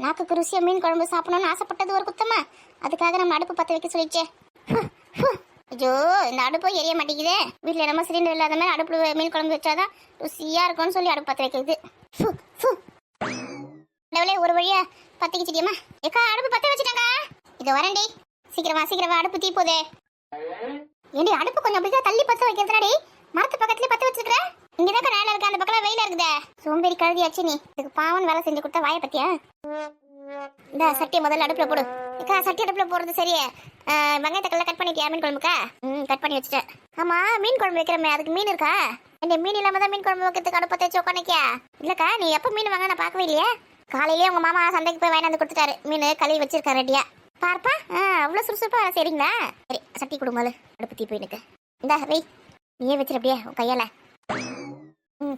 நாக்குக்கு ருசியாக மீன் குழம்பு சாப்பிடணும்னு ஆசைப்பட்டது ஒரு குத்தமா, அதுக்காக நம்ம அடுப்பு பற்ற வைக்க சொல்லிச்சே. ஐயோ, இந்த அடுப்பு எரிய மாட்டேங்குதே. வீட்டில் நம்ம சிலிண்டர் இல்லாத மாதிரி அடுப்பு மீன் குழம்பு வச்சாதான் ருசியாக இருக்கும்னு சொல்லி அடுப்பு பற்ற வைக்கிறது. ஒரு வழியா பத்திக்கிச்சிட்டியம்மா. ஏக்கா, அடுப்பு பற்ற வச்சுட்டாங்க. இதை வரேன்டி, சீக்கிரமா அடுப்பு தீ போதே. ஏண்டி, அடுப்பு கொஞ்சம் அப்படிதான் தள்ளி பற்ற வைக்கிறதுனாடி, மரத்து பக்கத்துலேயே பற்ற வச்சிருக்கிறேன். இங்கதான் நேரம் இருக்கு, அந்த பக்கம் வெயில இருக்குதே. சோம்பேறி கழுதியாச்சு நீ. இதுக்கு பாவன் வேலை செஞ்சு கொடுத்தா வாயை பத்தியா. இந்த சட்டியை முதல்ல அடுப்புல போடு. அக்கா, சட்டி அடுப்புல போடுறது சரியே. வெங்காயத்தக்கெல்லாம் கட் பண்ணிட்டியா மீன் குழம்புக்கா? கட் பண்ணி வச்சுட்டேன். ஆமா, மீன் குழம்பு வைக்கிறமே, அதுக்கு மீன் இருக்கா? இந்த மீன் இல்லாம தான் மீன் குழம்பு வைக்கிறதுக்கு அடுப்பை தேய்ச்சி உட்காந்துக்கியா? இல்லக்கா, நீ எப்போ மீன் வாங்க நான் பார்க்கவே இல்லையே. காலையிலேயே உங்க மாமா சந்தைக்கு போய் வாங்கி வந்து கொடுத்துட்டாரு. மீன் கழுவி வச்சிருக்காரு ரெடியா. பார்ப்பா, அவ்வளோ சுறுசுறுப்பா சரிங்களா? சரி, சட்டி கொடுமாலு, அடுப்பு தீ போயினுக்கு. இந்த வெய், நீயே வச்சிரு அப்படியே உன் கையால.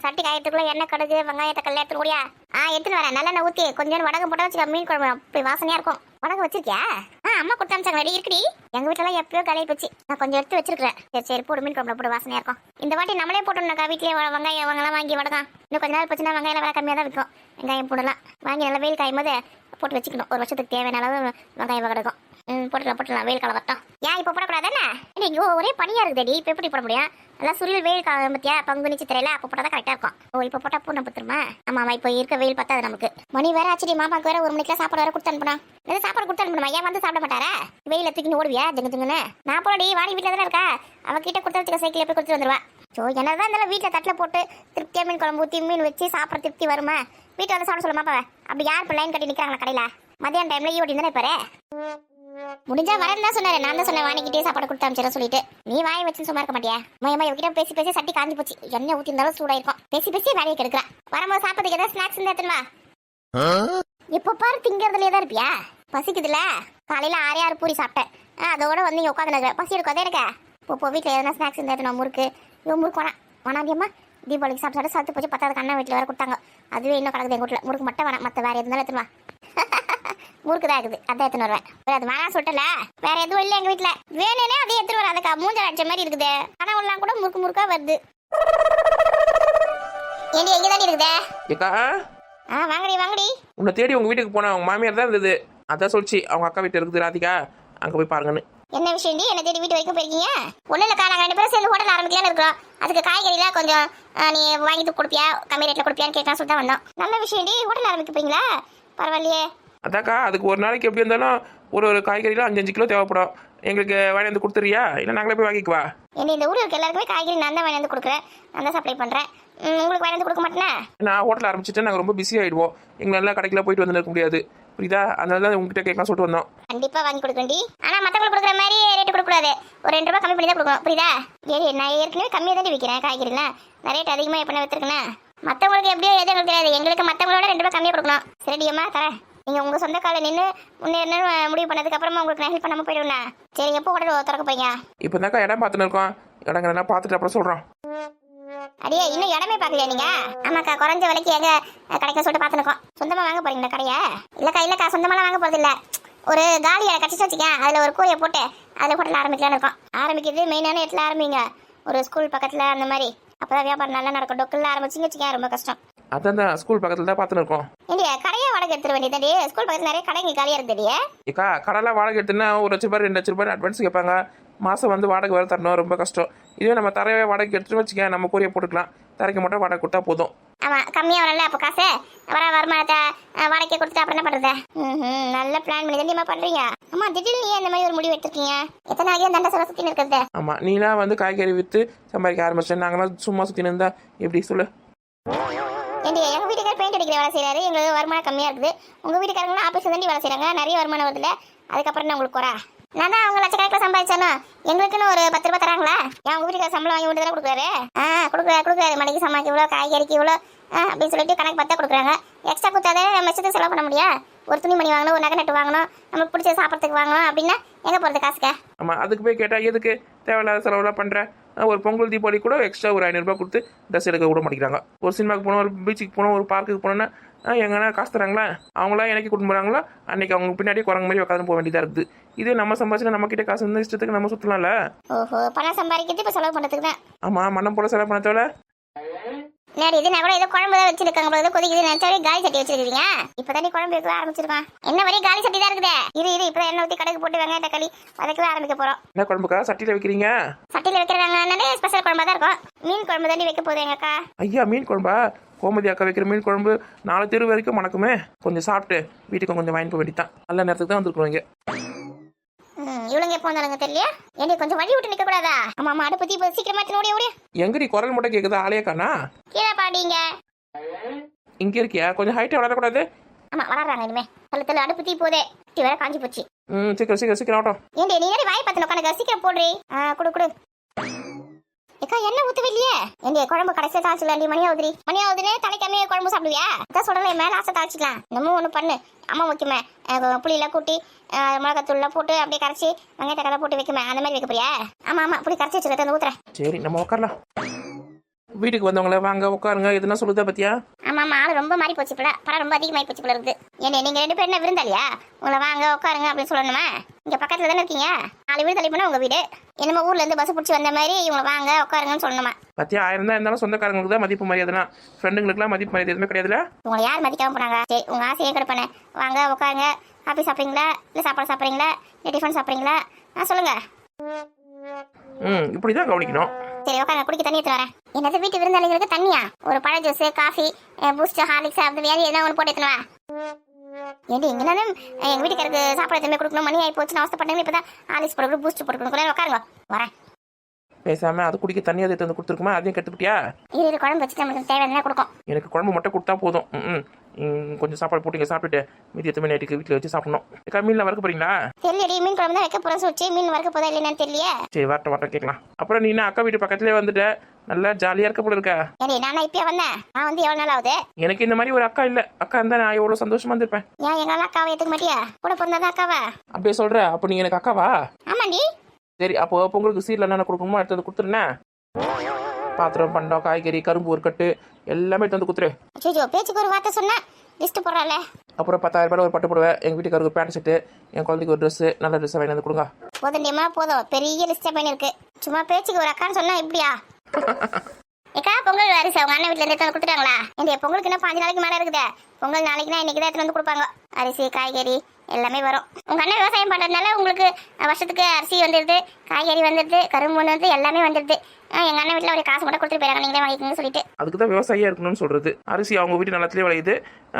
சட்டி காயத்துக்குள்ள எண்ணெய், கடுகு, வெங்காயத்தை கல்ல எடுத்துன்னு கூடியா? எடுத்துன்னு வரேன். நல்லெண்ணெய் ஊற்றி கொஞ்சம் வடகம் போட்டா வச்சுக்க, மீன் குழம்பு அப்படி வாசனையா இருக்கும். வடகம் வச்சிருக்கியா? அம்மா கொடுத்து அமிச்சாங்க, ரெடி இருக்குடி. எங்க வீட்டுல எப்பயோ கலையை போச்சு, நான் கொஞ்சம் எடுத்து வச்சிருக்கேன். சரி போடு, மீன் குழம்புல போட்டு வாசனையா இருக்கும். இந்த வாட்டி நம்மளே போட்டோம்னாக்கா, வீட்லயே வெங்காயம் வாங்கலாம் வாங்கி வடகம். இன்னும் கொஞ்ச நாள் போச்சுன்னா வெங்காயம் விலை கம்மியாக தான் விற்கும். வெங்காயம் போடலாம் வாங்கி நல்லா வெயில் காயும் போது போட்டு வச்சுக்கணும். ஒரு வருஷத்துக்கு தேவையான அளவு வெங்காயம் கிடக்கும். போட்டுலாம் வெயில் காலம் வரட்டும். ஏன் இப்போ போடக்கூடாதானே? ஐயோ, ஒரே பனியா இருக்குதடி, இப்போ எப்படி போட முடியும்? நல்லா சுருள் வெயில் காலம் பத்தியா, பங்குனி சித்திரையில அப்போ போட்டால் தான் கரெக்டாக இருக்கும். இப்போ போட்டால் பூனை பத்துருமா? ஆமாம், இப்போ இருக்க வெயில் பத்தாது நமக்கு. மணி வேற ஆச்சு, மாமாக்கு வேற 1 மணிக்கெல்லாம் சாப்பாடு வேற கொடுத்து அனுப்பணும். சாப்பாடு கொடுத்து அனுப்பணுமா? ஏன் வந்து சாப்பிட மாட்டாரா? வெயில தூக்கின்னு ஓடுவியா ஜங்குன்னு? நான் போடி, வாணி வீட்டில் தானே இருக்கா. அவகிட்ட கொடுத்து வச்சுக்க, சைக்கிள் எப்படி கொடுத்து வந்துருவா. ஸோ என்னதான் இருந்தாலும் வீட்டில் தட்டில் போட்டு திருப்தியாக மீன் குழம்பு ஊற்றி மீன் வச்சு சாப்பிட்ற திருப்தி வருமா? வீட்டில் வந்து சாப்பிட சொல்லுமா பாவ? அப்படி யார் இப்போ லைன் கட்டி நிற்கிறாங்களா கடையில்? மதியான டைம்ல ஈவோட்டி தானே பாரு. முடிஞ்சா வரேன்னு தான் சொன்னாரு. நான் தான் சொன்னேன் வாணிக்கிட்டே சாப்பாடு கொடுத்து அமிச்சிட சொல்லிட்டு. நீ வாய் வச்சுன்னு சும்மா இருக்க மாட்டியா? மயமா இவகிட்ட பேசி பேசி சட்டி காஞ்சி போச்சு. எண்ணெய் ஊற்றி இருந்தாலும் சூடாயிருக்கும். பேசி வேலையை கெடுக்கிறா. வரும்போது சாப்பிட்றதுக்கு ஏதாவது ஸ்நாக்ஸ் இருந்தா எடுத்துன்னு வா. எப்போ பாரு திங்கிறதுலேயே தான் இருப்பியா? பசிக்குதுல, காலையில 6 பூரி சாப்பிட்டேன். அதோட வந்து இங்கே உட்காந்து பசி எடுக்காதே இருக்க. இப்போ வீட்டில் எதனா ஸ்நாக்ஸ் இருந்தா எடுத்துன்னு முறுக்கு. முறுக்கு வேணாண்டியம்மா, தீபாவளிக்கு சாப்பிட்டு சத்து போச்சு. 10வது அண்ணா வீட்டில் வேற கொடுத்தாங்க. அதுவே இன்னும் கிடக்குது எங்கள் வீட்டில். முறுக்கு மட்டும் வேணாம், மற்ற வேற எதுனாலும் எடுத்துன்னு வா. முறுக்கு தான் இருக்குது, அதான் எடுத்துன்னு வருவேன். அது வேணாம் சொல்லல, வேற எதுவும் இல்லை எங்க வீட்டுல. வேணுனே அதே எடுத்துட்டு வர. அதுக்கா மூஞ்ச அடிச்ச மாதிரி இருக்குது. கனவுலாம் கூட முறுக்கா வருது. ஏண்டி எங்க தாண்டி இருக்குதே? வாங்கடி. உன்னை தேடி உங்க வீட்டுக்கு போன அவங்க மாமியார் தான் இருந்தது. அதான் சொல்லிச்சு, அவங்க அக்கா வீட்டு இருக்குது ராதிகா, அங்க போய் பாருங்கன்னு. என்ன விஷயம்? என்ன தேடி வீட்டு வரைக்கும் போயிருக்கீங்க? ஒன்னும் இல்லக்கா, நாங்கள் 2 பேரும் சேர்ந்து ஹோட்டல் ஆரம்பிக்கலான்னு இருக்கோம். அதுக்கு காய்கறிலாம் கொஞ்சம் நீ வாங்கிட்டு கொடுப்பியா, கம்மி ரேட்ல கொடுப்பியான்னு கேட்கலாம் சொல்லிட்டு தான் வந்தோம். நல்ல விஷயம், ஹோட்டல் ஆரம்பிக்க போறீங்களா? பரவாயில்லையே. அதாக்கா, அதுக்கு ஒரு நாளைக்கு எப்படி இருந்தாலும் ஒரு காய்கறிலாம் 5-5 கிலோ தேவைப்படும். எங்களுக்கு வாங்கி வந்து கொடுத்துறியா, இல்லை நாங்களே போய் வாங்கிக்குவா? என்ன இந்த ஊருக்கு எல்லாருக்குமே காய்கறி நான் தான் வாங்கி வந்து கொடுக்குறேன், நான் தான் சப்ளை பண்ணுறேன். உங்களுக்கு வாங்கி வந்து கொடுக்க மாட்டேனா? நான் ஹோட்டல் ஆரம்பிச்சுட்டு நாங்கள் ரொம்ப பிஸி ஆகிடுவோம். எங்களால் கடைக்கெல்லாம் போயிட்டு வந்து இருக்க முடியாது, புரியுதா? அதனால தான் உங்ககிட்ட கேட்கலாம் சொல்லிட்டு வந்தோம். கண்டிப்பாக வாங்கி கொடுக்கண்டி. ஆனால் மற்றவங்களுக்கு கொடுக்குற மாதிரி ரேட்டு கொடுக்கக்கூடாது. ஒரு 2 ரூபா கம்மி பண்ணி தான் கொடுக்கணும், புரியுதா? நான் ஏற்கனவே கம்மியாக தான் விற்கிறேன் காய்கறிலாம். நான் ரேட் அதிகமாக எப்போ வச்சிருக்கேன். மற்றவங்களுக்கு எப்படியோ எதுவும் எங்களுக்கு தெரியாது. எங்களுக்கு மற்றவங்களோட 2 ரூபா கம்மியாக கொடுக்கணும். சரிடியம்மா, தரேன். நீங்கள் உங்கள் சொந்த காலை நின்று முன்னேறணும்னு முடிவு பண்ணதுக்கு அப்புறமா உங்களுக்கு நான் ஹெல்ப் பண்ணாமல் போயிடுவேண்ணா. சரி, எப்போ ஹோட்டல் திறக்க போறீங்க? இப்போ தாக்கா இடம் பார்த்துன்னு இருக்கோம். இடங்கள்லாம் பார்த்துட்டு அப்புறம் சொல்கிறோம். அடியே, இன்னும் இடமே பார்க்கலையா நீங்க? ஆமாக்கா, குறைஞ்ச விலைக்கு எங்க கிடைக்க சொல்லிட்டு பார்த்துருக்கோம். சொந்தமாக வாங்க போறீங்களா கடையை? இல்லக்கா, சொந்தமாலாம் வாங்க போறது இல்லை. ஒரு காலி கட்டிச்சு வச்சுக்கேன், அதில் ஒரு கூரையை போட்டு அதில் ஹோட்டல் ஆரம்பிக்கலான்னு இருக்கோம். ஆரம்பிக்கிறது மெயினான இடத்துல ஆரம்பிங்க, ஒரு ஸ்கூல் பக்கத்தில் அந்த மாதிரி. அப்போதான் வியாபாரம் நல்லா நடக்கும். டொக்கில் ஆரம்பிச்சிங்க வச்சுக்கேன், ரொம்ப கஷ்டம். அதான் ஸ்கூல் பக்கத்தில் தான் பார்த்துன்னு இருக்கோம். இல்லையா, கடையை வாடகை எடுத்துட வேண்டியதாடி. ஸ்கூல் பக்கத்தில் நிறைய கடைங்க காலியாக இருக்குதுடியே. ஏக்கா, கடைலாம் வாடகை எடுத்துன்னா 1 லட்ச ரூபாய் 2 லட்ச ரூபாய் அட்வான்ஸ் கேட்பாங்க. மாதம் வந்து வாடகை வேறு தரணும், ரொம்ப கஷ்டம். இதுவே நம்ம தரையவே வாடகை எடுத்துட்டு வச்சுக்கேன், நம்ம கூரையை போட்டுக்கலாம். தரைக்கு மட்டும் வாடகை கொடுத்தா போதும். ஆமாம், கம்மியாக வரல அப்போ காசு. வருமானத்தை வாடகை கொடுத்துட்டு அப்புறம் என்ன பண்ணுறது? நல்ல பிளான் பண்ணி தாண்டியமா பண்ணுறீங்க. ஆமாம், திடீர்னு நீ இந்த மாதிரி ஒரு முடிவு எடுத்துருக்கீங்க. எத்தனை நாளைக்கு தண்டை சொல்ல சுற்றின்னு இருக்கிறது? ஆமாம், நீலாம் வந்து காய்கறி விற்று சம்பாதிக்க ஆரம்பிச்சேன். நாங்களாம் சும்மா சுற்றின்னு இருந்தா எப்படி சொல்லு? ஏண்டி, எங்கள் வீட்டுக்கார பெயிண்ட் அடிக்கிற வேலை செய்கிறாரு, எங்களுக்கு வருமானம் கம்மியாக இருக்குது. உங்கள் வீட்டுக்காரங்களும் ஆஃபீஸ் தாண்டி வேலை செய்கிறாங்க, நிறைய வருமானம் வருதுல்ல. அதுக்கப்புறம் என்ன உங்களுக்கு குறை? நான் தான் அவங்க லட்சக்கணக்கில் சம்பாதிச்சானோ, எங்களுக்குன்னு ஒரு 10 ரூபா தராங்களா? ஏன் உங்கள் வீட்டுக்கார சம்பளம் வாங்கி விட்டு தானே கொடுக்குறாரு? கொடுக்குறாரு. மளிகை சாமாக்கு இவ்வளோ, காய்கறிக்கு இவ்வளோ அப்படின்னு சொல்லிட்டு கணக்கு பார்த்தா கொடுக்குறாங்க. எக்ஸ்ட்ரா கொடுத்தாதே நம்ம இஷ்டத்துக்கு செலவு பண்ண முடியும். ஒரு துணிமணி வாங்கணும், ஒரு நகை நட்டு வாங்கணும், நமக்கு பிடிச்ச சாப்பிட்றதுக்கு வாங்கணும் அப்படின்னா எங்கே போகிறது காசுக்க? ஆமாம், அதுக்கு போய் கேட்டால் எதுக்கு தேவையில்லாத செலவுலாம் பண்ணுறேன். ஒரு பொங்கல் தீபாவளி கூட எக்ஸ்ட்ரா ஒரு 500 ரூபா கொடுத்து ட்ரெஸ் எடுக்க விட மாட்டேங்கிறாங்க. ஒரு சினிமாவுக்கு போனோம், ஒரு பீச்சுக்கு போனோம், ஒரு பார்க்குக்கு போனோன்னா எங்கன்னா காசு தராங்களா? அவங்களாம் எனக்கு கூட்டிட்டு போகிறாங்களா? அன்றைக்கி அவங்க பின்னாடி குரங்கு மாதிரி உட்காந்து போக வேண்டியதாக இருக்குது. இதே நம்ம சம்பாதிச்சுன்னா நம்ம கிட்டே காசு வந்து இஷ்டத்துக்கு நம்ம சுற்றலாம்ல. ஓஹோ, பணம் சம்பாதிக்கிறது இப்போ செலவு பண்ணுறதுக்கு தான். ஆமாம், மனம் போல செலவு பண்ண தேவை. நேரம் இது நான் கூட ஏதோ குழம்பு தான் வச்சிருக்காங்க போல, ஏதோ கொதிக்குது நினைச்சாவே காலி சட்டி வச்சிருக்கீங்க. இப்பதானே குழம்பு வைக்க ஆரம்பிச்சிருக்கோம். என்ன வரையும் காலி சட்டி தான் இருக்குது. இரு இப்பதான் எண்ணெய் ஊத்தி கடுகு போட்டு வெங்காயம் தக்காளி வதக்கவே ஆரம்பிக்க போறோம். என்ன குழம்புக்கா சட்டியில் வைக்கிறீங்க? சட்டியில வைக்கிறாங்கன்னாலே ஸ்பெஷல் குழம்பா தான் இருக்கும். மீன் குழம்பு தாண்டி வைக்க போகுது எங்க அக்கா. ஐயா மீன் குழம்பா? கோமதி அக்கா வைக்கிற மீன் குழம்பு 4 தெரு வரைக்கும் மணக்குமே. கொஞ்சம் சாப்பிட்டு வீட்டுக்கு கொஞ்சம் வாங்கிட்டு போக வேண்டியதான். நல்ல நேரத்துக்கு தான் வந்துருக்கோம் இங்கே. இவளுங்க எப்போ வந்தாலுங்க தெரியல. ஏண்டி கொஞ்சம் வழி விட்டு நிக்க கூடாதா? ஆமா அடுப்பு தீ சீக்கிரமா ஓடியா. எங்கடி குரல் மட்டும் கேக்குது, ஆளையே காணா? கீழே பாடிங்க. இங்க இருக்கியா? கொஞ்சம் ஹைட்டா வளரக்கூடாது. ஆமா வளர்றாங்க இனிமே. தள்ளு அடுப்பு தீ போதே. டீ வேற காஞ்சி போச்சு. சீக்கிரம் ஆட்டம். ஏண்டி நீ ஏறி வாய் பத்தின உட்காந்து சீக்கிரம் போடுறி. குடு ஏக்கா என்ன ஊத்தவே இல்லையே. ஏண்டி குழம்பு கடைசியா தாளிச்சிடலாண்டி. மணி ஆகுதுன்னு தலைக்காமே குழம்பு சாப்பிடுவியா? அதான் சொல்றேன் மேல ஆசை தாளிச்சிக்கலாம். நம்ம ஒண்ணு பண்ணு, அம்மா வைக்குமே புளியெல்லாம் கூட்டி மிளகாத்தூள்லாம் போட்டு அப்படியே கரைச்சி வெங்காயத்தை கதை போட்டு வைக்குமே, அந்த மாதிரி வைக்க போறியா? ஆமா புளி கரைச்சி வச்சுக்கிட்டு ஊத்துறேன். சரி நம்ம உட்காரலாம். வீட்டுக்கு வந்தவங்கள வாங்க உட்காருங்க எதுனா சொல்லுதா பத்தியா? ஆமா ஆளு ரொம்ப மாறி போச்சு போல, படம் ரொம்ப அதிகமாகி போச்சு போல இருக்கு. ஏன்னா நீங்க 2 பேரும் என்ன விருந்தாளியா? உங்களை வாங்க உட்காருங்க அப்படின்னு சொல்லணுமா? இங்க பக்கத்துல தானே இருக்கீங்க. 4 வீடு தள்ளி போனா உங்க வீடு. என்னமோ ஊர்ல இருந்து பஸ் பிடிச்சி வந்த மாதிரி இவங்களை வாங்க உட்காருங்கன்னு சொல்லணுமா? பத்தியா 1000 தான் இருந்தாலும் சொந்தக்காரங்களுக்கு தான் மதிப்பு மரியாதைனா, ஃப்ரெண்டுங்களுக்குலாம் மதிப்பு மரியாதை எதுவுமே கிடையாதுல. உங்களை யார் மதிக்காம போனாங்க? சரி உங்க ஆசையே கிடப்பானே. வாங்க உட்காருங்க. காஃபி சாப்பிட்றீங்களா இல்லை சாப்பாடு சாப்பிட்றீங்களா இல்லை டிஃபன் சாப்பிட்றீங்களா? சொல்லுங்க. இப்படிதான் கவனிக்கணும். சரி உட்காங்க, குடிக்க தண்ணி எடுத்து வரேன். என்னது வீட்டு விருந்தாளிகளுக்கு தண்ணியா? ஒரு பழ ஜூஸ் காஃபி பூஸ்ட் ஹார்லிக்ஸ் அப்படி வேறு எதனா ஒன்று போட்டு எடுத்துவா. ஏண்டி இங்கனாலும் எங்க வீட்டுக்காருக்கு சாப்பாடு எதுவுமே கொடுக்கணும். மணி ஆகி போச்சுன்னு அவசரப்பட்டேன். இப்பதான் ஹார்லிக்ஸ் போட்டு பூஸ்ட் போட்டுக்கணும். உட்காருங்க வரேன். பேசாம அது குடிக்க தண்ணி அதை வந்து கொடுத்துருக்குமா? அதையும் கட்டுக்கிட்டியா? இது குழம்பு வச்சுட்டு நம்மளுக்கு தேவையான கொடுக்கும். எனக்கு குழம்பு மட்டும் கொடுத்தா போதும். கொஞ்சம் சாப்பாடு போட்டு சாப்பிட்டுட்டு மீதி எத்தனை நைட்டுக்கு வீட்டில் வச்சு சாப்பிடணும். மீன்லாம் வறுக்க போறீங்களா? தெரியலடி, மீன் குழம்பு தான் வைக்க போறேன் சொல்லிச்சு. மீன் வறுக்க போதா இல்லைன்னு தெரியல. சரி வரட்டும் கேட்கலாம். அப்புறம் நீ அக்கா வீட்டு பக்கத்துலேயே வந்துட்ட, நல்லா ஜாலியா இருக்க போல இருக்க. ஏடி நானா இப்பயே வந்தேன்? நான் வந்து எவ்வளவு நாள் ஆகுது? எனக்கு இந்த மாதிரி ஒரு அக்கா இல்ல. அக்கா இருந்தா நான் எவ்வளவு சந்தோஷமா இருந்திருப்பேன். ஏன் எங்க அக்காவை ஏத்துக்க மாட்டியா? கூட பிறந்ததா அக்காவா? அப்படியே சொல்ற? அப்ப நீ எனக்கு அக்காவா? ஆமாண்டி. சரி அப்போ பொங்கலுக்கு சீர்ல என்ன கொடுக்கணுமோ எடுத்து கொடுத்துருனேன். பாத்திரம் பண்டம் காய்கறி கரும்பு ஒரு கட்டு எல்லாமே எடுத்து வந்து கொடுத்துரு. அச்சோ பேச்சுக்கு ஒரு வார்த்தை சொன்னா லிஸ்ட் போடுறாளே. அப்புறம் 10,000 ரூபாய் ஒரு பட்டு போடுவேன். எங்க வீட்டுக்காரருக்கு பேண்ட் ஷர்ட், என் குழந்தைக்கு ஒரு ட்ரெஸ், நல்ல ட்ரெஸ் வாங்கி வந்து கொடுங்க. போதுண்டியமா போதும், பெரிய லிஸ்டா பண்ணி இருக்கு. சும்மா பேச்சுக்கு ஒரு அக்கான்னு சொன்னா இப்படியா? ஏக்கா பொங்கல் அரிசி அவங்க அண்ணன் வீட்டுல இருந்து எடுத்து கொடுத்துட்டாங்களா? இந்த பொங்கலுக்கு இன்னும் 5 நாளைக்கு மேல இருக்குது. பொங்கல் நாளைக்குனா இன்னைக்கு தான் எடுத்து வந்து கொடுப்பாங்க. அரிசி காய்கறி எல்லாமே வரும். உங்க அண்ணன் விவசாயம் பண்றதுனால உங்களுக்கு வருஷத்துக்கு அரிசி வந்துடுது, காய்கறி வந்துடுது, கரும்பு வந்து எல்லாமே வந்துடுது. எங்க அண்ணன் வீட்டுல ஒரு காசு மட்டும் கொடுத்துட்டு போயிடாங்க, நீங்களே வாங்கிக்கணும்னு சொல்லிட்டு. அதுக்கு தான் விவசாயியா இருக்கணும்னு சொல்றது. அரிசி அவங்க வீட்டு நிலத்திலே விளையுது.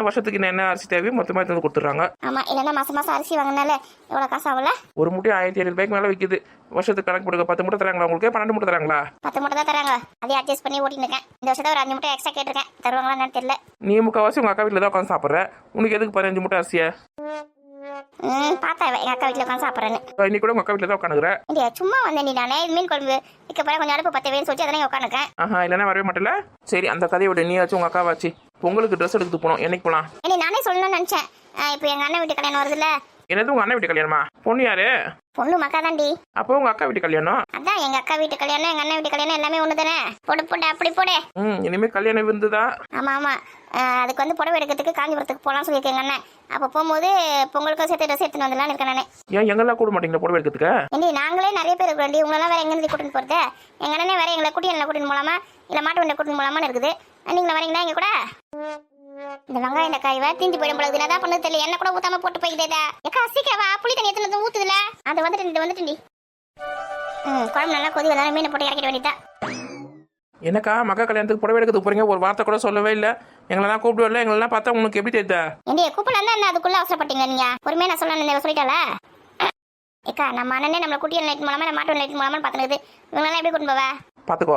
வருஷத்துக்கு என்ன அரிசி தேவையோ மொத்தமா எடுத்து கொடுத்துறாங்க. ஆமா, இல்லைன்னா மாசம் அரிசி வாங்கினால எவ்வளவு காசு ஆகல? ஒரு மூட்டை 1700 ரூபாய்க்கு மேல விற்குது. வருஷத்துக்கு கணக்கு போடுங்க. 10 மூட்டை தராங்களா உங்களுக்கு? 12 மூட்டை தராங்களா? 10 மூட்டை தான் தராங்க. அதே அட்ஜஸ்ட் பண்ணி ஓட்டிட்டு இருக்கேன். இந்த வருஷம் ஒரு 5 மூட்டை எக்ஸ்ட்ரா கேட்டிருக்கேன். தருவாங்களான்னு தெரியல. நீ முக்கால்வாசி உங்க அக்கா வீட்டுல தான் உட்காந்து சாப்பிடுற. உனக்கு எதுக்கு 15 மூட்டை அரிசியா? பார்த்தா எங்க அக்கா வீட்டுல உட்காந்து சாப்பிட்றேன்னு. இன்னைக்கு கூட உங்க அக்கா வீட்டுல தான் உட்காந்துக்கிற. இல்லையா சும்மா வந்தேன். நீ நானே மீன் குழம்பு வைக்க போற, கொஞ்சம் அடுப்பு 10 வேணும் சொல்லிட்டு அதனை உட்காந்துக்கேன். இல்லைன்னா வரவே மாட்டல. சரி அந்த கதையை விட நீ ஆச்சு உங்க அக்கா வாச்சு பொங்கலுக்கு ட்ரெஸ் எடுத்து போனோம். என்னைக்கு போலாம்? இல்லை நானே சொல்லணும்னு நினைச்சேன். இப்போ எங்க அண்ணன் வீட்டு கல்யாணம் வருதுல்ல. என்னது உங்க அண்ணன் வீட்டு கல்யாணமா? பொண்ணு யாரு? பொண்ணு மக்கா தாண்டி. அப்போ உங்க அக்கா வீட்டு கல்யாணம்? அதான் எங்க அக்கா வீட்டு கல்யாணம் எங்க அண்ணன் வீட்டு கல்யாணம் எல்லாமே ஒண்ணு தானே. போடு அப்படி போடு. இனிமே கல்யாணம் விருந்துதான். ஆமா அதுக்கு வந்து புடவை எடுக்கிறதுக்கு காஞ்சிபுரத்துக்கு போலாம் சொல்லியிருக்கேன் எங்க அண்ணன். அப்போ போகும்போது பொங்கலுக்கும் சேர்த்து ட்ரெஸ் எடுத்துன்னு வந்துடலான்னு இருக்கேன் நானே. ஏன் எங்கெல்லாம் கூட மாட்டீங்களா புடவை எடுக்கிறதுக்கு? ஏண்டி நாங்களே நிறைய பேர் இருக்கிறோம். உங்களெல்லாம் வேற எங்கேருந்து கூட்டின்னு போறது? எங்க அண்ணனே வேற எங்களை கூட்டின்னு போலாமா இல்ல மாட்டு வண்டியை கூட்டின்னு போலாமான்னு இருக்குது. நீங்களும் வரீங்களா எங்க கூட? இந்த வெங்காயம் இந்த காய் தீஞ்சு போயிடும் போல இருக்குது. என்ன பண்ணது தெரியல. என்ன கூட ஊத்தாம போட்டு போய்கிட்டேதா? ஏக்கா சீக்கிரம் வா, புளி தண்ணி எத்தனை ஊத்துதுல அது வந்துட்டு குழம்பு நல்லா கொதி வந்தாலும் மீனை போட்டு இறக்கிட வேண்டியதா. எனக்கா மக்கா கல்யாணத்துக்கு புடவை எடுக்கிறதுக்கு போறீங்க? ஒரு வார்த்தை கூட சொல்லவே இல்லை. எங்களெல்லாம் கூப்பிடுவல. எங்களெல்லாம் பார்த்தா உனக்கு எப்படி தெரியுதா? ஏண்டி கூப்பிடலாம் தான் அதுக்குள்ள அவசரப்பட்டீங்க நீங்க. பொறுமையா நான் சொல்லணும் சொல்லிட்டால. ஏக்கா நம்ம அண்ணனே நம்மளை குட்டியல் லைட் மூலமா மாட்டு லைட் மூலமா பாத்துனது. இவங்கெல்லாம் எப்படி கூட்டு போவ? பாத்துக்கோ.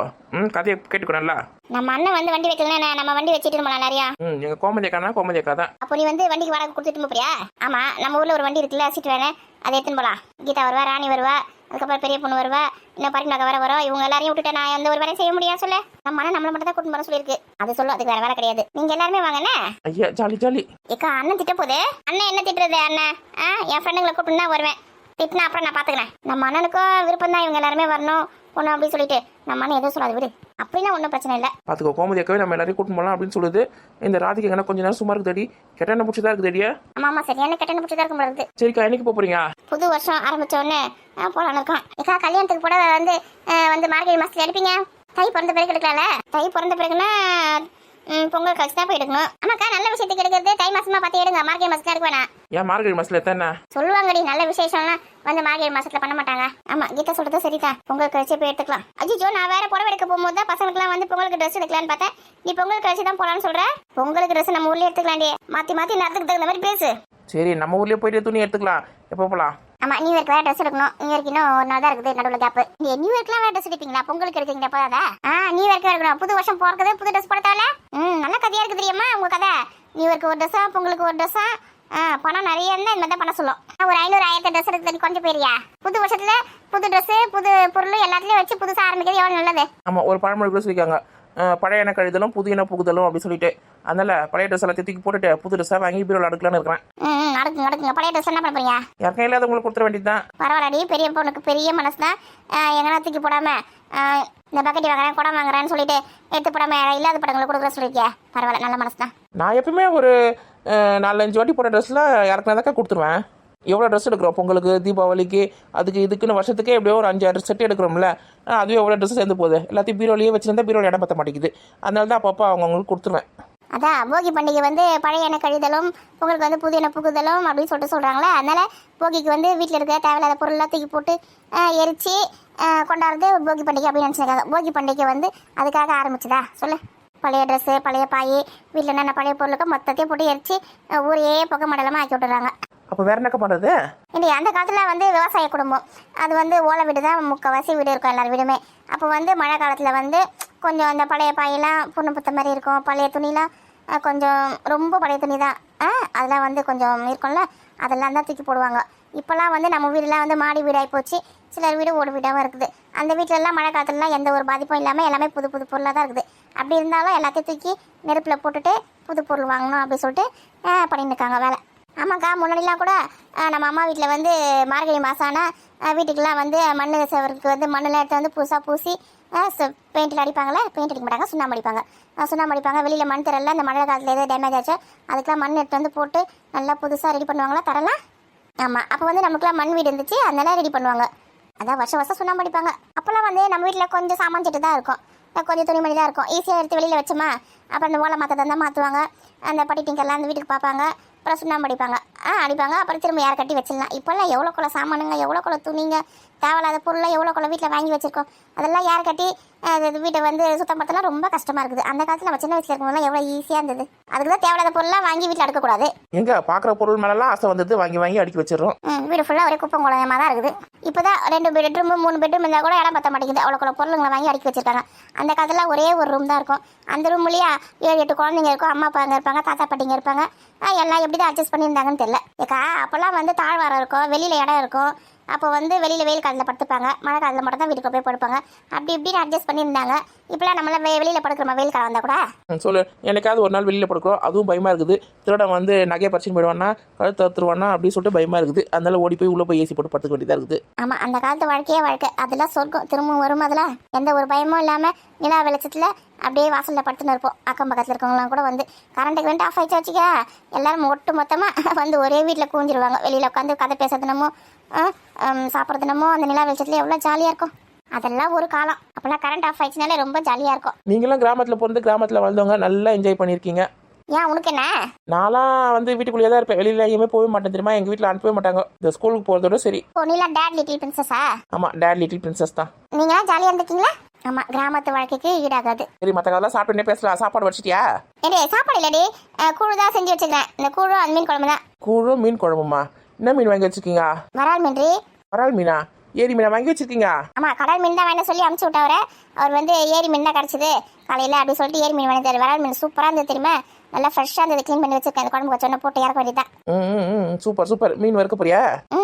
கதையை கேட்டுக்கோ நல்லா. நம்ம அண்ணன் வந்து வண்டி வைக்கலன்னா நம்ம வண்டி வச்சுட்டு போலாம் நிறையா. எங்க கோமதி அக்கா தான். அப்போ நீ வந்து வண்டிக்கு வாடகை கொடுத்துட்டு போறியா? ஆமா நம்ம ஊர்ல ஒரு வண்டி இருக்குல்ல சீட்டு வேணும், அதை எடுத்துன்னு போலாம். கீதா வருவா, ராணி வருவா, அதுக்கப்புறம் பெரிய பொண்ணு வருவா, இன்னும் பரிமாக்க வேற வரும். இவங்க எல்லாரையும் விட்டுட்டு நான் எந்த ஒரு வேலையும் செய்ய முடியாது சொல்லு. நம்ம அண்ணன் நம்மள மட்டும் தான் கூட்டு போற சொல்லியிருக்கு. அது சொல்லும், அதுக்கு வேற வேலை கிடையாது. நீங்க எல்லாருமே வாங்கண்ணே. ஐயா ஜாலி. ஏக்கா அண்ணன் திட்ட போகுது. அண்ணன் என்ன திட்டுறது? அண்ணன் என் ஃப்ரெண்டுங்களை கூப்பிட்டு தான் வருவேன். திட்டினா அப்புறம் நான் பாத்துக்கிறேன். நம்ம அண்ணனுக்கும் விருப்பம் தான் இவங்க எல்லாருமே வரணும் பொண்ணு அப்படின்னு சொல்லிட்டு. நம்ம அண்ணன் எதுவும் சொல்லாது விடு. அப்படின்னா ஒன்றும் பிரச்சனை இல்லை. பாத்துக்கோ கோமதி அக்காவே நம்ம எல்லாரையும் கூட்டு போகலாம் அப்படின்னு சொல்லுது. இந்த ராதிக்கு எங்கன்னா கொஞ்ச நேரம் சும்மா இருக்குதடி. கெட்டான பிடிச்சதா இருக்குதடியா? ஆமா சரியான கெட்டான பிடிச்சதா இருக்கும் போது. சரிக்கா என்னைக்கு போறீங்க? புது வருஷம் ஆரம்பிச்ச உடனே போலான்னு இருக்கோம். ஏக்கா கல்யாணத்துக்கு போட வந்து மார்கழி மாசத்துல எடுப்பீங்க. தை பிறந்த பிறகு எடுக்கலாம்ல. தை பிறந்த பிறகுன்னா பொங்கல் கழிச்சு தான் போய் எடுக்கணும். ஆமாக்கா, நல்ல விஷயத்துக்கு எடுக்கிறது தை மாசமா பார்த்து எடுங்க, மார்கழி மாசத்துல எடுக்க வேணாம். ஏன் மார்கழி மாசத்துல எத்தனை சொல்லுவாங்கடி, நல்ல விசேஷம்லாம் வந்து மார்கழி மாசத்துல பண்ண மாட்டாங்க. ஆமா, கீதா சொல்றது சரிதான், பொங்கல் கழிச்சு போய் எடுத்துக்கலாம். அஜிஜோ, நான் வேற புடவை எடுக்க போகும்போது தான் பசங்களுக்குலாம் வந்து பொங்கலுக்கு ட்ரெஸ் எடுக்கலான்னு பார்த்தேன். நீ பொங்கல் கழிச்சு தான் போலான்னு சொல்ற. பொங்கலுக்கு ட்ரெஸ் நம்ம ஊர்லயே எடுத்துக்கலாண்டி. மாத்தி மாத்தி நேரத்துக்கு தகுந்த மாதிரி பேசு. சரி, நம்ம ஊர்லயே போயிட்டு துணி எடுத்துக்கலாம். எப்போ போலாம்? ஆமா, நியூ இயர்க்கு வேற ட்ரெஸ் எடுக்கணும். நியூ இயர்க்கு இன்னும் ஒரு நாள் தான் இருக்குது, நடுவில் கேப். நீ நியூ இயர்க்குலாம் வேற ட்ரெஸ் எடுப்பீங்களா? பொங்கலுக்கு எடுக்கீங்க போதாதா? நியூ இயர்க்கு எடுக்கணும். புது வருஷம் போறது புது ட்ரெஸ் போட தேவையில்ல. நல்ல கதையா இருக்கு தெரியுமா உங்க கதை. நியூ இயர்க்கு ஒரு ட்ரெஸ்ஸா, பொங்கலுக்கு ஒரு ட்ரெஸ்ஸா. பணம் நிறைய இருந்தா இந்த மாதிரி தான் பண்ண சொல்லும். ஒரு 500-1000 ட்ரெஸ் எடுத்து கொஞ்சம் போயிரியா? புது வருஷத்துல புது ட்ரெஸ், புது பொருள் எல்லாத்துலயும் வச்சு புதுசா ஆரம்பிக்கிறது எவ்வளவு நல்லது. ஆமா, ஒரு பழமொழி கூட சொல்லியிருக்காங்க, பழைய எண்ணெ கழிதலும் புது எண்ணெய் புகுதலும் அப்படின்னு சொல்லிட்டு. அதனால பழைய ட்ரெஸ் எல்லாம் தூக்கி போட்டுட்டு புது ட்ரெஸ்ஸாக வாங்கி பீரோல அடுக்கலான்னு இருக்கிறேன். அடுக்குங்க. பழைய ட்ரெஸ் என்ன பண்ண போறீங்க? யாருக்கும் இல்லாத உங்களுக்கு கொடுத்துட வேண்டியதுதான். பரவாயில்லடி, பெரிய பொண்ணுக்கு பெரிய மனசு தான். எங்கன்னா தூக்கி போடாம இந்த பக்கெட்டி வாங்குறேன், குடம் வாங்குறேன்னு சொல்லிட்டு எடுத்து போடாம இல்லாத படங்களை கொடுக்குற சொல்லியிருக்கியா? பரவாயில்ல, நல்ல மனசு தான். நான் எப்பவுமே ஒரு 4-5 வாட்டி போட்ட ட்ரெஸ்லாம் யாருக்குனா தான் கொடுத்துருவேன். எவ்வளோ ட்ரெஸ் எடுக்கிறோம் பொங்கலுக்கு, தீபாவளிக்கு, அதுக்கு இதுக்குன்னு வருஷத்துக்கே எப்படியோ ஒரு 5-6 செட் எடுக்கிறோம்ல. அதுவே எவ்வளோ ட்ரெஸ் சேர்ந்து போகுது. எல்லாத்தையும் பீரோலையே வச்சுருந்தா பீரோல இடம் பற்ற மாட்டேங்குது. அதனால தான் அப்பப்போ அவங்களுக்கு கொடுத்துருவேன். அதான் போகி பண்டிகை வந்து பழைய எண்ணெய் கழிதலும் பொங்கலுக்கு வந்து புது எண்ணெய் புகுதலும் அப்படின்னு சொல்லிட்டு சொல்கிறாங்களே. அதனால போகிக்கு வந்து வீட்டில் இருக்க தேவையில்லாத பொருள்லாம் தூக்கி போட்டு எரிச்சு கொண்டாடுறது போகி பண்டிகை அப்படின்னு நினச்சிருக்காங்க. போகி பண்டிகை வந்து அதுக்காக ஆரம்பிச்சுதா சொல்லு? பழைய ட்ரெஸ்ஸு, பழைய பாய், வீட்டில் என்னென்ன பழைய பொருளுக்கு மொத்தத்தையும் போட்டு எரிச்சு ஊரையே புகை மண்டலமாக ஆக்கி விட்டுறாங்க. அப்போ வேற என்னக்க பண்ணுறது? இல்லை, அந்த காலத்தில் வந்து விவசாய குடும்பம், அது வந்து ஓலை வீடு தான் முக்கால்வாசி வீடு இருக்கும், எல்லார் வீடுமே. அப்போ வந்து மழை காலத்தில் வந்து கொஞ்சம் அந்த பழைய பாயெல்லாம் புண்ணு புத்த மாதிரி இருக்கும். பழைய துணிலாம் கொஞ்சம் ரொம்ப பழைய துணி தான், அதெல்லாம் வந்து கொஞ்சம் இருக்கும்ல, அதெல்லாம் தான் தூக்கி போடுவாங்க. இப்போல்லாம் வந்து நம்ம வீடெலாம் வந்து மாடி வீடாகி போச்சு. சிலர் வீடு ஓடு வீடாகவும் இருக்குது. அந்த வீட்டிலலாம் மழை காலத்துலலாம் எந்த ஒரு பாதிப்பும் இல்லாமல் எல்லாமே புது புது பொருளாக தான் இருக்குது. அப்படி இருந்தாலும் எல்லாத்தையும் தூக்கி நெருப்பில் போட்டுட்டு புது பொருள் வாங்கணும் அப்படி சொல்லிட்டு பண்ணிட்டு இருக்காங்க வேலை. ஆமாக்கா, முன்னாடிலாம் கூட நம்ம அம்மா வீட்டில் வந்து மார்கழி மாதம் ஆனால் வீட்டுக்கெலாம் வந்து மண் செவருக்கு வந்து மண்ணில் எடுத்து வந்து புதுசாக பூசி பெயிண்டில் அடிப்பாங்களே. பெயிண்ட் அடிக்க மாட்டாங்க, சுண்ணாம்பு அடிப்பாங்க. சுண்ணாம்பு அடிப்பாங்க. வெளியில் மண் தரல, இந்த மழை காலத்தில் எதாவது டேமேஜ் ஆச்சு அதுக்கெலாம் மண் எடுத்து வந்து போட்டு நல்லா புதுசாக ரெடி பண்ணுவாங்களா தரலாம். ஆமாம், அப்போ வந்து நமக்குலாம் மண் வீடு இருந்துச்சு, அதனால ரெடி பண்ணுவாங்க. அதான் வருஷம் வருஷம் சுண்ணாம்பு அடிப்பாங்க. அப்போல்லாம் வந்து நம்ம வீட்டில் கொஞ்சம் சாமான் செட்டு தான் இருக்கும், கொஞ்சம் துணிமணி தான் இருக்கும். ஈஸியாக எடுத்து வெளியில் வச்சோமா, அப்புறம் அந்த ஓலை மாற்ற தான் மாற்றுவாங்க. அந்த பட்டிட்டிங்கெல்லாம் அந்த வீட்டுக்கு பார்ப்பாங்க, அப்புறம் சுண்ணாம்பு அடிப்பாங்க. அடிப்பாங்க, அப்புறம் திரும்ப யாரை கட்டி வச்சிடலாம். இப்போல்லாம் எவ்வளோ கொள்ள சாமானுங்க, எவ்வளோ கொள்ள துணிங்க, தேவையில்லாத பொருளை எவ்வளோ கொள்ள வீட்டில் வாங்கி வச்சிருக்கோம். அதெல்லாம் யாரை கட்டி வீட்டை வந்து சுத்தம் படுத்தலாம் ரொம்ப கஷ்டமாக இருக்குது. அந்த காலத்தில் நம்ம சின்ன வயசில் இருக்கவங்களாம் எவ்வளோ ஈஸியாக இருந்தது. அதுக்கு தான் தேவையில்லாத பொருளாக வாங்கி வீட்டில் அடுக்கக்கூடாது. எங்கே பார்க்குற பொருள் மேலாம் ஆசை வந்தது வாங்கி வாங்கி அடுக்கி வச்சிடறோம். வீடு ஃபுல்லாக ஒரே குப்பம் குழம்பமாக தான் இருக்குது. இப்போ தான் 2 பெட்ரூம் 3 பெட்ரூம் இருந்தால் கூட இடம் பற்ற மாட்டேங்குது. அவ்வளோ பொருளுங்களை வாங்கி அடுக்கி வச்சிருக்காங்க. அந்த காலத்தில் ஒரே ஒரு ரூம் தான் இருக்கும். அந்த ரூம்லேயே 7-8 குழந்தைங்க இருக்கும். அம்மா அப்பா அங்கே இருப்பாங்க, தாத்தா பாட்டிங்க இருப்பாங்க. எல்லாம் எப்படி தான் அட்ஜஸ்ட் பண்ணியிருந்தாங்கன்னு தெரியல. ஏக்கா, அப்போல்லாம் வந்து தாழ்வாரம் இருக்கும், வெளியில் இடம் இருக்கும். அப்போ வந்து வெளியில் வெயில் காலத்தில் படுத்துப்பாங்க, மழை காலத்தில் மட்டும் தான் வீட்டுக்கு போய் படுப்பாங்க. அப்படி இப்படின்னு அட்ஜஸ்ட் பண்ணியிருந்தாங்க. இப்போலாம் நம்மளாம் வெளியில் படுக்கிறோமா வெயில் காலம் வந்தால் கூட? சொல்லு, எனக்காவது ஒரு நாள் வெளியில் படுக்கிறோம், அதுவும் பயமாக இருக்குது. திருடன் வந்து நகையை பறிச்சுன்னு போயிடுவானா, கழுத்து அறுத்துருவானா அப்படின்னு சொல்லிட்டு பயமாக இருக்குது. அதனால ஓடி போய் உள்ளே போய் ஏசி போட்டு படுத்துக்க வேண்டியதாக இருக்குது. ஆமாம், அந்த காலத்து வாழ்க்கையே வாழ்க்கை. அதெல்லாம் சொர்க்கம். திரும்பவும் வரும். அதில் எந்த ஒரு பயமும் இல்லாமல் நிலா வெளிச்சத்தில் அப்படியே வாசலில் படுத்துன்னு இருப்போம். அக்கம் பக்கத்தில் இருக்கவங்களாம் கூட வந்து கரண்ட்டுக்கு ஆஃப் ஆகிடுச்சு வச்சுக்க, எல்லாரும் ஒட்டு மொத்தமாக வந்து ஒரே வீட்டில் கூஞ்சிருவாங்க. வெளியில் உட்காந்து கதை பேசுறதுனமோ சாப்பிட்றதுனமோ அந்த நிலா வெளிச்சத்தில் எவ்வளோ ஜாலியாக இருக்கும். அதெல்லாம் ஒரு காலம். அப்போல்லாம் கரண்ட் ஆஃப் ஆயிடுச்சுனாலே ரொம்ப ஜாலியாக இருக்கும். நீங்களும் கிராமத்தில் பிறந்து கிராமத்தில் வாழ்ந்தவங்க, நல்லா என்ஜாய் பண்ணியிருக்கீங்க. ஏன், உனக்கு என்ன? நான்லாம் வந்து வீட்டுக்குள்ளேயே தான் இருப்பேன், வெளியில் எங்கேயுமே போக மாட்டேன் தெரியுமா. எங்கள் வீட்டில் அனுப்பவே மாட்டாங்க. இந்த ஸ்கூலுக்கு போகிறதோட சரி. நீலாம் டேட் லிட்டில் பிரின்சஸா? ஆமாம், டேட் லிட்டில் பிரின்சஸ் தான். நீங்களாம் ஜாலியாக இருந்துக்கீங்களா? ஆமாம், கிராமத்து வாழ்க்கைக்கு ஈடாகாது. சரி, மற்ற கதெல்லாம் சாப்பிட்டுனே பேசலாம். சாப்பாடு வச்சிட்டியா? ஏடி, சாப்பாடு இல்லடி, கூழு தான் செஞ்சு வச்சுக்கிறேன். இந்த கூழும் அந்த மீன் குழம்பு தான். கூழும் மீன் குழம்புமா? என்ன மீன் வாங்கி வச்சிருக்கீங்க? வரால் மீன். வரால் மீனா? ஏரி மீனா வாங்கி வச்சிருக்கீங்க? ஆமாம், கடல் மீன் தான் வேணும் சொல்லி அனுப்பிச்சு விட்டவரை. அவர் வந்து ஏரி மீன் தான் கிடச்சிது காலையில் அப்படி சொல்லிட்டு ஏரி மீன் வாங்கி தராரு. வரால் மீன் சூப்பராக இருந்தது தெரியுமா, நல்லா ஃப்ரெஷ்ஷாக இருந்தது. க்ளீன் பண்ணி வச்சிருக்கேன். அந்த குழம்பு வச்சோன்னே போட்டு இறக்க வேண்டியதான். Super super. மீன் வறுக்க போறியா?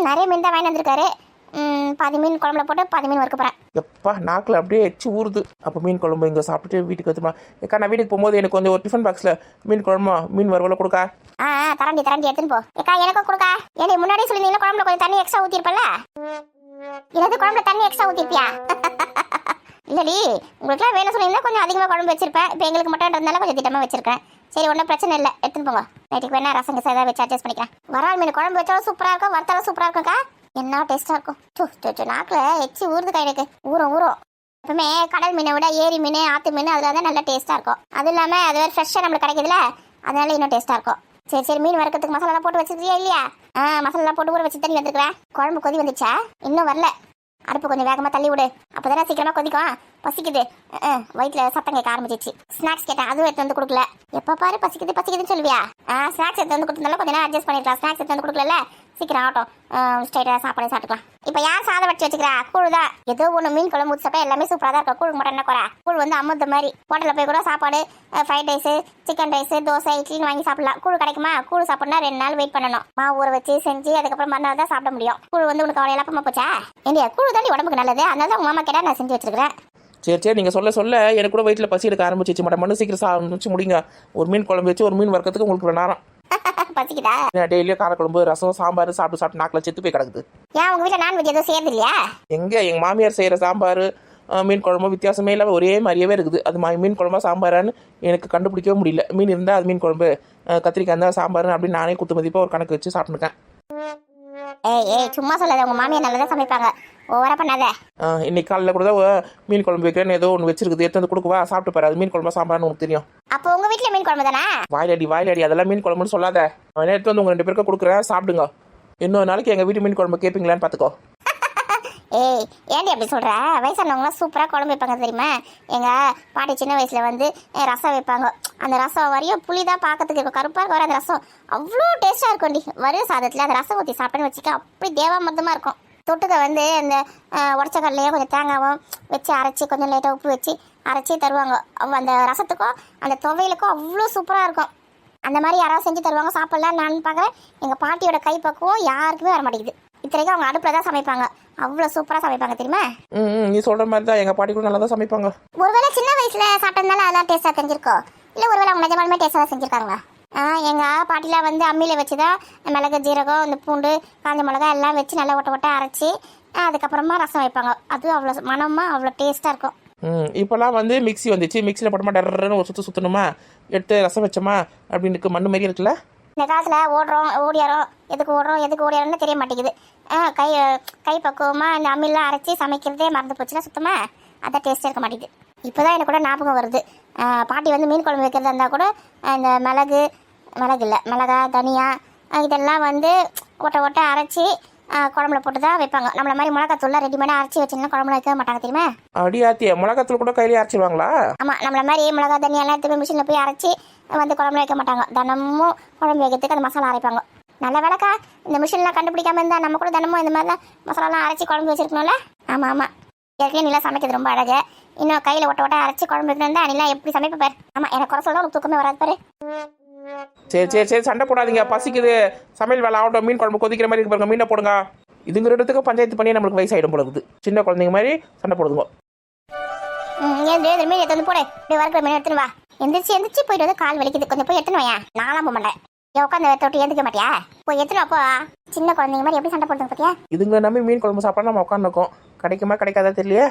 நிறைய மீன் தான் வாங்கி வந்திருக்காரு. பாதி மீன் குழம்புல போட்டு பாதி மீன் வறுக்க போகிறேன். எப்பா, நாக்கில் அப்படியே எச்சு ஊறுது. அப்போ மீன் குழம்பு இங்கே சாப்பிட்டுட்டு வீட்டுக்கு வந்துமா? ஏக்கா, நான் வீட்டுக்கு போகும்போது எனக்கு கொஞ்சம் ஒரு டிஃபன் பாக்ஸில் மீன் குழம்புமா மீன் வறுவலை கொடுக்கா? தரண்டி எடுத்துன்னு போ. ஏக்கா, எனக்கும் கொடுக்கா. ஏடி, முன்னாடி சொல்லியிருந்தீங்கன்னா குழம்புல கொஞ்சம் தண்ணி எக்ஸ்ட்ரா ஊற்றிருப்பல. எனது குழம்புல தண்ணி எக்ஸ்ட்ரா ஊற்றிருப்பியா? இல்லடி, உங்களுக்குலாம் வேணும் சொல்லியிருந்தா கொஞ்சம் அதிகமாக குழம்பு வச்சிருப்பேன். இப்போ எங்களுக்கு மட்டும் இருந்தாலும் கொஞ்சம் திட்டமாக வச்சிருக்கேன். சரி, ஒன்றும் பிரச்சனை இல்லை, எடுத்துன்னு போங்க. நைட்டுக்கு வேணா ரசம் கசா ஏதாவது வச்சு அட்ஜஸ்ட் பண்ணிக்கிறேன். வரால் மீன் குழம்பு வச்சாலும் சூப்பராக இருக்கும், வறுத்தாலும் சூப்பராக இருக்கும்க்கா. என்ன டேஸ்ட்டாக இருக்கும். நாக்கில் எச்சி ஊறுதுக்கா எனக்கு. ஊறும். எப்பவுமே கடல் மீனை விட ஏரி மீன் ஆத்து மீன் அதில் தான் நல்லா டேஸ்ட்டாக இருக்கும். அது இல்லாமல் அது வேறு ஃப்ரெஷ்ஷாக நம்மளுக்கு கிடைக்குதுல, அதனால இன்னும் டேஸ்ட்டாக இருக்கும். சரி சரி, மீன் வறுக்கிறதுக்கு மசாலா போட்டு வச்சிருக்கியா இல்லையா? மசாலா போட்டு ஊற வச்சு தண்ணி வந்துருக்குறேன். குழம்பு கொதி வந்துச்சா? இன்னும் வரல. அடுப்பு கொஞ்சம் வேகமாக தள்ளி விடு, அப்போதானே சீக்கிரமாக கொதிக்கும். பசிக்குது, வயிற்றில் சத்தம் கேட்க ஆரம்பிச்சிச்சு. ஸ்நாக்ஸ் கேட்டேன், அதுவும் எடுத்து வந்து கொடுக்கல. எப்போ பாரு பசிக்குது பசிக்குதுன்னு சொல்லுவியா? ஸ்நாக்ஸ் எடுத்து வந்து கொடுத்தனால கொஞ்சம் நேரம் அட்ஜஸ்ட் பண்ணிக்கலாம். ஸ்நாக்ஸ் எடுத்து வந்து கொடுக்கல, சீக்கிரம் ஆகட்டும், ஸ்ட்ரைட்டாக சாப்பாடு சாப்பிட்டுக்கலாம். இப்போ யார் சாதம் வச்சு வச்சுக்கிறா? கூழ் தான். ஏதோ ஒன்று மீன் குழம்பு ஊற்றி சாப்பிட்டா எல்லாமே சூப்பராக தான் இருக்கும். கூழ் மட்டும் என்ன குறை? கூழ் வந்து அமுத்த மாதிரி. ஹோட்டலில் போய் கூட சாப்பாடு fried rice, chicken rice, dosa, இட்லின்னு வாங்கி சாப்பிடலாம். கூழ் கிடைக்குமா? கூழ் சாப்பிட்னா 2 நாள் வெயிட் பண்ணணும். மாவு ஊற வச்சு செஞ்சு அதுக்கப்புறம் மறுநாள் தான் சாப்பிட முடியும். கூழ் வந்து உனக்கு அவ்வளோ இழப்பமா போச்சா? ஏண்டியா, கூழ் தாண்டி உடம்புக்கு நல்லது, அதனால தான் உங்கள் மாமா கேட்டால் நான் செஞ்சு வச்சிருக்கிறேன். சரி சரி, நீங்கள் சொல்ல சொல்ல எனக்கு கூட வயிற்றில் பசி எடுக்க ஆரம்பிச்சிச்சு. மண்ணு சீக்கிரம் ஆரம்பிச்சு முடிங்க. ஒரு மீன் குழம்பு வச்சு ஒரு மீன் வறுக்கிறதுக்கு உங்களுக்கு 2 நேரம் பசிக்குதா? டெய்லியும் காரக்குழம்பு ரசம் சாம்பார் சாப்பிட்டு நாக்கில் செத்து போய் கிடக்குது. ஏன் உங்கள் வீட்டில் நான்வெஜ் எதுவும் செய்யறது இல்லையா? எங்கள் மாமியார் செய்கிற சாம்பார் மீன் குழம்பு வித்தியாசமே இல்லாமல் ஒரே மாதிரியாவே இருக்குது. அது மீன் குழம்பா சாம்பாரான்னு எனக்கு கண்டுபிடிக்கவே முடியல. மீன் இருந்தால் அது மீன் குழம்பு, கத்திரிக்காய் இருந்தால் சாம்பார் அப்படின்னு நானே குத்து மதிப்பாக ஒரு கணக்கு வச்சு சாப்பிட்டுருக்கேன். ஏய் சும்மா சொல்லாத, உங்கள் மாமியார் நல்லா தான் சமைப்பாங்க, ஓவரா பண்ணாத. இன்னைக்கு காலையில் கூட தான் மீன் குழம்பு வைக்கிறேன்னு ஏதோ ஒன்று வச்சிருக்குது, எடுத்து வந்து கொடுக்குவா, சாப்பிட்டு பாரு. அது மீன் குழம்பா சாம்பார்னு உனக்கு தெரியும். அப்போ உங்கள் வீட்டில் மீன் குழம்பு தானே? வாயிலடி அதெல்லாம் மீன் குழம்புன்னு சொல்லாத. அவன் எடுத்து வந்து உங்கள் 2 பேருக்கும் கொடுக்குறேன், சாப்பிடுங்க. இன்னொரு நாளைக்கு எங்கள் வீட்டு மீன் குழம்பு கேட்பீங்களான்னு பார்த்துக்கோ. ஏய் ஏன்டி அப்படி சொல்கிற? வயசானவங்களாம் சூப்பராக குழம்பு வைப்பாங்க தெரியுமா? எங்கள் பாட்டி சின்ன வயசில் வந்து ரசம் வைப்பாங்க. அந்த ரசம் வரையும் புளி தான் பார்க்கறதுக்கு இருக்கும், கருப்பாக இருக்க வர அந்த ரசம் அவ்வளோ டேஸ்ட்டாக இருக்கும்டி. வரும் சாதத்தில் அந்த ரசம் ஊற்றி சாப்பிட்டேன்னு வச்சுக்க, அப்படி தேவாமிர்தமாக இருக்கும். தொட்டுக்க வந்து அந்த உடச்ச கடலையோ கொஞ்சம் தேங்காவும் வச்சு அரைச்சி கொஞ்சம் லைட்டாக உப்பு வச்சு அரைச்சி தருவாங்க. அந்த ரசத்துக்கும் அந்த துவையலுக்கும் அவ்வளோ சூப்பராக இருக்கும். அந்த மாதிரி யாராவது செஞ்சு தருவாங்க, சாப்பிட்லாம். நான் பார்க்குறேன் எங்கள் பாட்டியோட கைப்பக்குவம் யாருக்குமே வர மாட்டேங்குது. இத்தனைக்கும் அவங்க அடுப்பில் தான் சமைப்பாங்க, அவ்வளோ சூப்பராக சமைப்பாங்க தெரியுமா? நீ சொல்கிற மாதிரி தான் எங்கள் பாட்டி கூட நல்லா தான் சமைப்பாங்க. ஒருவேளை சின்ன வயசில் சாப்பிட்டதுனால அதெல்லாம் டேஸ்ட்டாக தெரிஞ்சிருக்கோம், இல்லை ஒருவேளை அவங்க நிஜமாலுமே டேஸ்ட்டாக செஞ்சுருக்காங்களா? எங்கள் பாட்டிலாம் வந்து அம்மியில் வச்சு தான் மிளகு ஜீரகம் இந்த பூண்டு காஞ்ச மிளகா எல்லாம் வச்சு நல்லா ஒட்ட அரைச்சி அதுக்கப்புறமா ரசம் வைப்பாங்க. அதுவும் அவ்வளோ மனமாக அவ்வளோ டேஸ்ட்டாக இருக்கும். இப்போல்லாம் வந்து மிக்ஸி வந்துச்சு, மிக்ஸியில் போட்டோமா டர்றன்னு ஒரு சுற்றணுமா, எடுத்து ரசம் வச்சோமா அப்படின்னு மண்ணு மாதிரி இருக்குல்ல. இந்த காலத்தில் ஓடியாரோம் எதுக்கு ஓடியாரோன்னு தெரிய மாட்டேங்குது. கை பக்குவமாக இந்த அம்மிலாம் அரைச்சி சமைக்கிறதே மறந்து போச்சுன்னா சுத்தமாக அதான் டேஸ்ட்டாக இருக்க மாட்டேங்குது. இப்போ தான் எனக்கு கூட ஞாபகம் வருது, பாட்டி வந்து மீன் குழம்பு வைக்கிறதா இருந்தால் கூட இந்த மிளகா தனியா இதெல்லாம் வந்து ஒட்ட அரைச்சி குழம்புல போட்டு தான் வைப்பாங்க. நம்மள மாதிரி மிளகாத்தூள்லாம் ரெடிமேடாக அரைச்சி வச்சுன்னா குழம்புல வைக்க மாட்டாங்க தெரியுமா? அடியாத்தியா, மிளகாத்தூள் கூட கையிலே அரைச்சிடுவாங்களா? ஆமாம், நம்மள மாதிரி மிளகா தனியாலாம் எடுத்து போய் மிஷினில் போய் அரைச்சி வந்து குழம்புல வைக்க மாட்டாங்க. தினமும் குழம்பு வைக்கிறதுக்கு அந்த மசாலா அரைப்பாங்க. நல்ல வேலைக்கா இந்த மிஷின்லாம் கண்டுபிடிக்காம இருந்தால் நம்ம கூட தினமும் இந்த மாதிரிலாம் மசாலாலாம் அரைச்சி குழம்பு வச்சிருக்கணும்ல. ஆமாம் ஏற்கனவே நீலாம் சமைக்கிறது ரொம்ப அழகு, இன்னும் கையில் ஒட்ட அரைச்சி குழம்பு வைக்கணும். நீலாம் எப்படி சமைப்ப பாரு. ஆமாம், எனக்கு குறை சொல்ல உனக்கு தூக்கமே வராது பாரு. சரி சண்டை போடாதீங்க, பசிக்குது. சமையல் வேலை ஆகட்டும், மீன் குழம்பு கொதிக்கிற மாதிரி இருக்கு பாருங்க, மீனை போடுங்க. இதுங்கிற இடத்துக்கு பஞ்சாயத்து பண்ணி நம்மளுக்கு வயசாயிடும் போல இருக்குது. சின்ன குழந்தைங்க மாதிரி சண்டை போடுதுங்க. மீன் எடுத்து வந்து போடு, இப்படி வறுக்கிற மீன் எடுத்துன்னு வா. எந்திரிச்சு போயிட்டு வந்து கால் வலிக்குது, கொஞ்சம் போய் எடுத்துன்னு வாயா. நான்லாம் போக மாட்டேன், உட்காந்து தொட்டு ஏந்துக்க மாட்டியா? போய் எடுத்துன்னு வாப்போ. சின்ன குழந்தைங்க மாதிரி எப்படி சண்டை போடுறது பார்த்தியா? இதுங்க நம்பி மீன் குழம்பு சாப்பிட்டா நம்ம உட்காந்துருக்கோம், கிடைக்குமா கிடைக்காதா தெரியலையே.